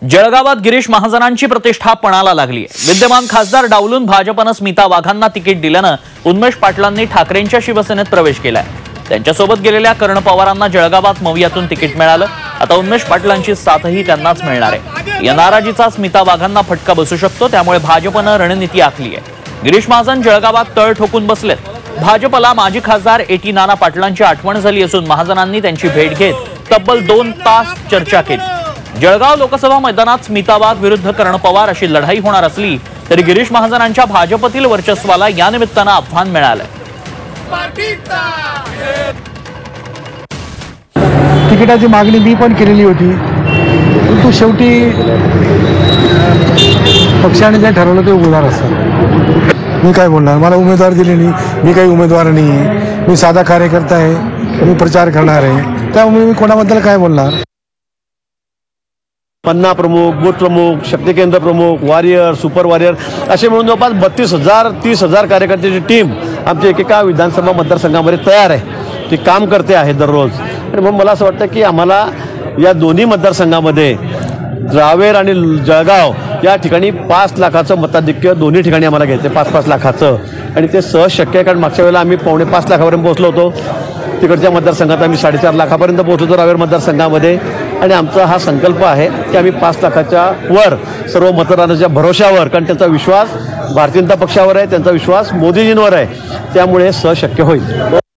जळगावात गिरीश महाजनांची प्रतिष्ठा पणाला लागली आहे। विद्यमान खासदार डावलून भाजपने स्मिता वाघांना तिकीट दिल्याने उन्मेष पाटलांनी ठाकरेंच्या शिवसेनेत प्रवेश केलाय। त्यांच्यासोबत गेलेल्या कर्ण पवारांना जळगावात मवियातून तिकीट मिळालं। आता उन्मेष पाटलांची साथही त्यांनाच मिळणार आहे। या नाराजीचा स्मिता वाघांना फटका बसू शकतो, त्यामुळे भाजपने रणनीती आखली आहे। गिरीश महाजन जळगावात तळ ठोकून बसलेत। भाजपला माजी खासदार एटी नाना पाटलांची आठवण झाली असून महाजनांनी त्यांची भेट घेत तब्बल 2 तास चर्चा केली। जळगाव लोकसभा मैदानात स्मिता वाघ विरुद्ध कर्ण पवार अशी लढाई होणार असली तरी गिरीश महाजनांच्या भाजपतील वर्चस्वाला या निमित्ताने आव्हान मिळालंय। तिकिटाची मागणी मी पण केलेली होती, परंतु शेवटी पक्षाने जे ठरवलं ते उमेदवार असतात। मी काय बोलणार, मला उमेदवार दिले नाही, मी काही उमेदवार नाही, मी साधा कार्यकर्ता आहे, मी प्रचार करणार आहे, त्यामुळे मी कोणाबद्दल काय बोलणार। पन्ना प्रमुख, बूथ प्रमुख, शक्ती केंद्र प्रमुख, वॉरियर, सुपर वॉरियर असे मिळून जवळपास 32,000-30,000 कार्यकर्त्याची टीम आमच्या एकेका विधानसभा मतदारसंघामध्ये तयार आहे। ती काम करते आहे दररोज। आणि मग मला असं वाटतं की आम्हाला या दोन्ही मतदारसंघामध्ये रावेर आणि जळगाव या ठिकाणी 5 लाखाचं मताधिक्य दोन्ही ठिकाणी आम्हाला घ्यायचं आहे, 5-5 लाखाचं। आणि ते सहज शक्य आहे, कारण मागच्या वेळेला आम्ही 5.5 लाखापर्यंत पोहोचलो होतो। तिकडच्या मतदारसंघात आम्ही 4.5 लाखापर्यंत पोहोचलो होतो रावेर मतदारसंघामध्ये। आणि आमचा हा संकल्प आहे की आम्ही 5 लाखाच्या वर सर्व मतदारांच्या भरोशावर, कारण त्यांचा विश्वास भारतीय जनता पक्षावर आहे, त्यांचा विश्वास मोदीजींवर आहे, त्यामुळे सहज शक्य होईल।